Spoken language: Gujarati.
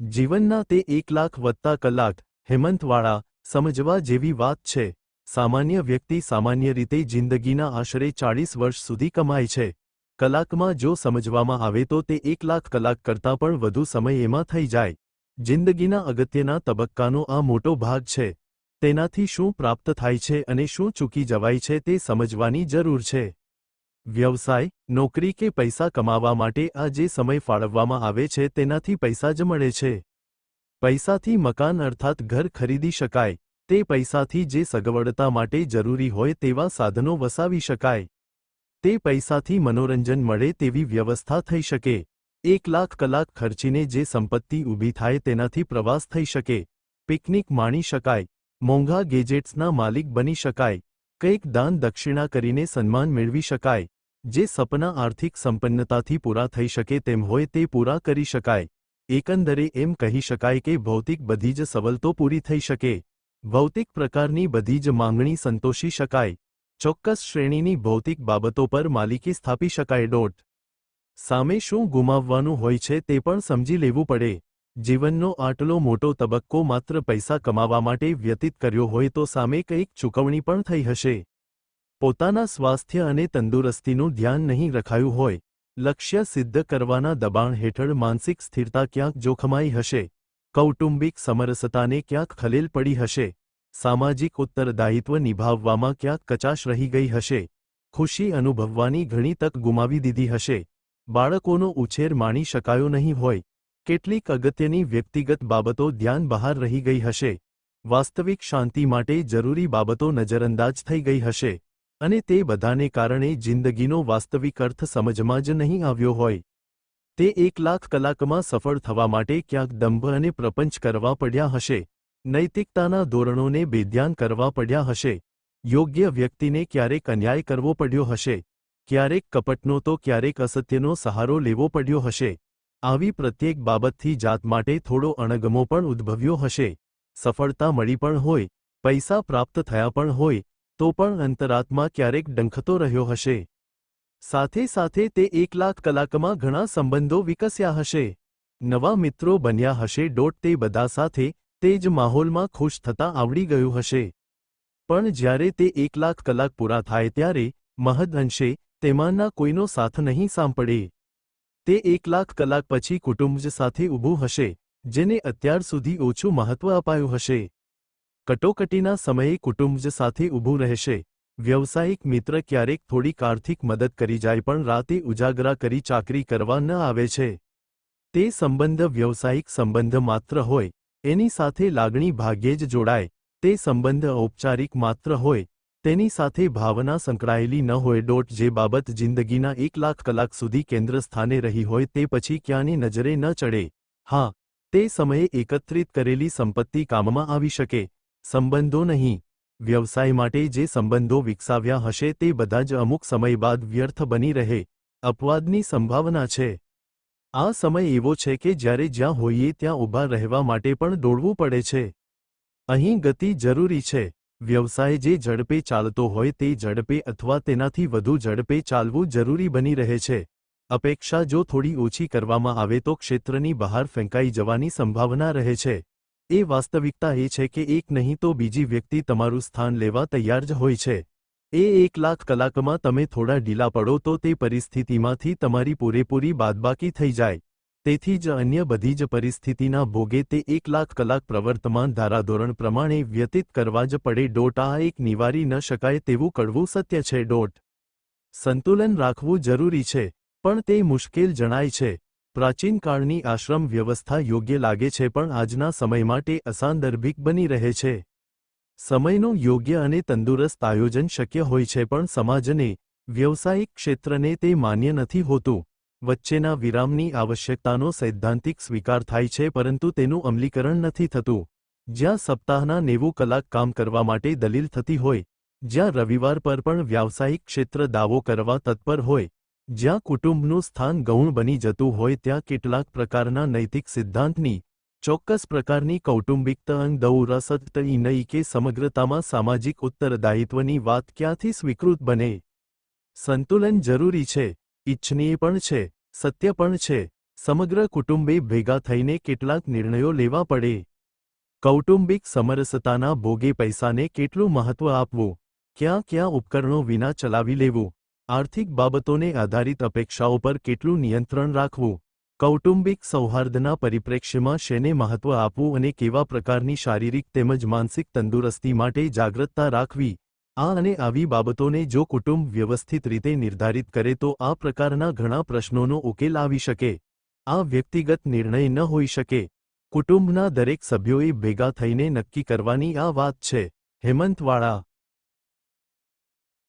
જીવનના તે 1,00,000 વત્તા કલાક હેમંતવાળા સમજવા જેવી વાત છે। સામાન્ય વ્યક્તિ સામાન્ય રીતે જિંદગીના આશરે 40 વર્ષ સુધી કમાય છે। કલાકમાં જો સમજવામાં આવે તો તે 1,00,000 કલાક કરતાં પણ વધુ સમય એમાં થઈ જાય। જિંદગીના અગત્યના તબક્કાનો આ મોટો ભાગ છે। તેનાથી શું પ્રાપ્ત થાય છે અને શું ચૂકી જવાય છે તે સમજવાની જરૂર છે। વ્યવસાય, નોકરી કે પૈસા કમાવા માટે આ જે સમય ફાળવવામાં આવે છે તેનાથી પૈસા જ મળે છે। પૈસાથી મકાન અર્થાત ઘર ખરીદી શકાય, તે પૈસાથી જે સગવડતા માટે જરૂરી હોય તેવા સાધનો વસાવી શકાય, તે પૈસાથી મનોરંજન મળે તેવી વ્યવસ્થા થઈ શકે। 1,00,000 કલાક ખર્ચીને જે સંપત્તિ ઊભી થાય તેનાથી પ્રવાસ થઈ શકે, પિકનિક માણી શકાય, મોંઘા ગેજેટ્સના માલિક બની શકાય, કંઈક દાન દક્ષિણા કરીને સન્માન મેળવી શકાય, જે સપના આર્થિક સંપન્નતાથી પૂરા થઈ શકે તેમ હોય તે પૂરા કરી શકાય। એકંદરે એમ કહી શકાય કે ભૌતિક બધી જ સવલતો પૂરી થઈ શકે, ભૌતિક પ્રકારની બધી જ માંગણી સંતોષી શકાય, ચોક્કસ શ્રેણીની ભૌતિક બાબતો પર માલિકી સ્થાપી શકાય। સામે શું ગુમાવવાનું હોય છે તે પણ સમજી લેવું પડે। જીવનનો આટલો મોટો તબક્કો માત્ર પૈસા કમાવા માટે વ્યતીત કર્યો હોય તો સામે કંઈક ચૂકવણી પણ થઈ હશે। પોતાના સ્વાસ્થ્ય અને તંદુરસ્તીનું ધ્યાન નહીં રખાયું હોય, લક્ષ્ય સિદ્ધ કરવાના દબાણ હેઠળ માનસિક સ્થિરતા ક્યાંક જોખમાઈ હશે, કૌટુંબિક સમરસતાને ક્યાંક ખલેલ પડી હશે, સામાજિક ઉત્તરદાયિત્વ નિભાવવામાં ક્યાંક કચાશ રહી ગઈ હશે, ખુશી અનુભવવાની ઘણી તક ગુમાવી દીધી હશે, બાળકોનો ઉછેર માણી શકાયો નહીં હોય, કેટલીક અગત્યની વ્યક્તિગત બાબતો ધ્યાન બહાર રહી ગઈ હશે, વાસ્તવિક શાંતિ માટે જરૂરી બાબતો નજરઅંદાજ થઈ ગઈ હશે, અને તે બધાને કારણે જિંદગીનો વાસ્તવિક અર્થ સમજમાં જ નહીં આવ્યો હોય। તે 1,00,000 કલાકમાં સફળ થવા માટે ક્યાંક દંભ અને પ્રપંચ કરવા પડ્યા હશે, નૈતિકતાના ધોરણોને બેધ્યાન કરવા પડ્યા હશે, યોગ્ય વ્યક્તિને ક્યારેક અન્યાય કરવો પડ્યો હશે, ક્યારેક કપટનો તો ક્યારેક અસત્યનો સહારો લેવો પડ્યો હશે। આવી પ્રત્યેક બાબતથી જાત માટે થોડો અણગમો પણ ઉદ્ભવ્યો હશે, સફળતા મળી પણ હોય, પૈસા પ્રાપ્ત થયા પણ હોય, તો પણ અંતરાત્મા ક્યારેક ડંખતો રહ્યો હશે। સાથે સાથે તે 1,00,000 કલાકમાં ઘણા સંબંધો વિકસ્યા હશે, નવા મિત્રો બન્યા હશે। તે બધા સાથે તે જ માહોલમાં ખુશ થતા આવડી ગયું હશે। પણ જ્યારે તે 1,00,000 કલાક પૂરા થાય ત્યારે મહદઅંશે તેમાંના કોઈનો સાથ નહીં સાંપડે। તે 1,00,000 કલાક પછી કુટુંબ જ સાથે ઊભું હશે, જેને અત્યાર સુધી ઓછું મહત્વ અપાયું હશે। કટોકટીના સમયે કુટુંબ જ સાથે ઊભું રહેશે। વ્યવસાયિક મિત્ર ક્યારેક થોડીક આર્થિક મદદ કરી જાય પણ રાતે ઉજાગરા કરી ચાકરી કરવા ન આવે છે। તે સંબંધ વ્યવસાયિક સંબંધ માત્ર હોય, એની સાથે લાગણી ભાગ્યે જ જોડાય, તે સંબંધ ઔપચારિક માત્ર હોય, તેની સાથે ભાવના સંકળાયેલી ન હોય। જે બાબત જિંદગીના 1,00,000 કલાક સુધી કેન્દ્ર સ્થાને રહી હોય તે પછી ક્યાંની નજરે ન ચડે। હા, તે સમયે એકત્રિત કરેલી સંપત્તિ કામમાં આવી શકે, સંબંધો નહીં। વ્યવસાય માટે જે સંબંધો વિકસાવ્યા હશે તે બધા જ અમુક સમય બાદ વ્યર્થ બની રહે, અપવાદની સંભાવના છે। આ સમય એવો છે કે જ્યારે જ્યાં હોઈએ ત્યાં ઊભા રહેવા માટે પણ દોડવું પડે છે। અહીં ગતિ જરૂરી છે। વ્યવસાય જે ઝડપે ચાલતો હોય તે ઝડપે અથવા તેનાથી વધુ ઝડપે ચાલવું જરૂરી બની રહે છે। અપેક્ષા જો થોડી ઓછી કરવામાં આવે તો ક્ષેત્રની બહાર ફેંકાઈ જવાની સંભાવના રહે છે। એ વાસ્તવિકતા એ છે કે એક નહીં તો બીજી વ્યક્તિ તમારું સ્થાન લેવા તૈયાર જ હોય છે। એ 1,00,000 કલાકમાં તમે થોડા ઢીલા પડો તો તે પરિસ્થિતિમાંથી તમારી પૂરેપૂરી બાદબાકી થઈ જાય। તેથી જ અન્ય બધી જ પરિસ્થિતિના ભોગે તે 1,00,000 કલાક પ્રવર્તમાન ધારાધોરણ પ્રમાણે વ્યતીત કરવા જ પડે। આ એક નિવારી ન શકાય તેવું કડવું સત્ય છે। સંતુલન રાખવું જરૂરી છે, પણ તે મુશ્કેલ જણાય છે। પ્રાચીન કાળની આશ્રમ વ્યવસ્થા યોગ્ય લાગે છે પણ આજના સમય માટે અસાંદર્ભિક બની રહે છે। સમયનું યોગ્ય અને તંદુરસ્ત આયોજન શક્ય હોય છે પણ સમાજને, વ્યવસાયિક ક્ષેત્રને તે માન્ય નથી હોતું। વચ્ચેના વિરામની આવશ્યકતાનો સૈદ્ધાંતિક સ્વીકાર થાય છે પરંતુ તેનું અમલીકરણ નથી થતું। જ્યાં સપ્તાહના 90 કલાક કામ કરવા માટે દલીલ થતી હોય, જ્યાં રવિવાર પર પણ વ્યાવસાયિક ક્ષેત્ર દાવો કરવા તત્પર હોય, જ્યાં કુટુંબનું સ્થાન ગૌણ બની જતું હોય ત્યાં કેટલાક પ્રકારના નૈતિક સિદ્ધાંતની, ચોક્કસ પ્રકારની કૌટુંબિકતા નઈ કે સમગ્રતામાં સામાજિક ઉત્તરદાયિત્વની વાત ક્યાંથી સ્વીકૃત બને? સંતુલન જરૂરી છે, ઇચ્છનીય પણ છે, સત્ય પણ છે। સમગ્ર કુટુંબે ભેગા થઈને કેટલાક નિર્ણયો લેવા પડે. કૌટુંબિક સમરસતાના ભોગે પૈસાને કેટલું મહત્વ આપવું, ક્યાં ક્યાં ઉપકરણો વિના ચલાવી લેવું, આર્થિક બાબતોને આધારિત અપેક્ષાઓ પર કેટલું નિયંત્રણ રાખવું, કૌટુંબિક સૌહાર્દના પરિપ્રેક્ષ્યમાં શેને મહત્વ આપવું અને કેવા પ્રકારની શારીરિક તેમજ માનસિક તંદુરસ્તી માટે જાગૃતતા રાખવી, આ અને આવી બાબતોને જો કુટુંબ વ્યવસ્થિત રીતે નિર્ધારિત કરે તો આ પ્રકારના ઘણા પ્રશ્નોનો ઉકેલ આવી શકે. આ વ્યક્તિગત નિર્ણય ન હોઈ શકે. કુટુંબના દરેક સભ્યોએ ભેગા થઈને નક્કી કરવાની આ વાત છે. હેમંતવાળા.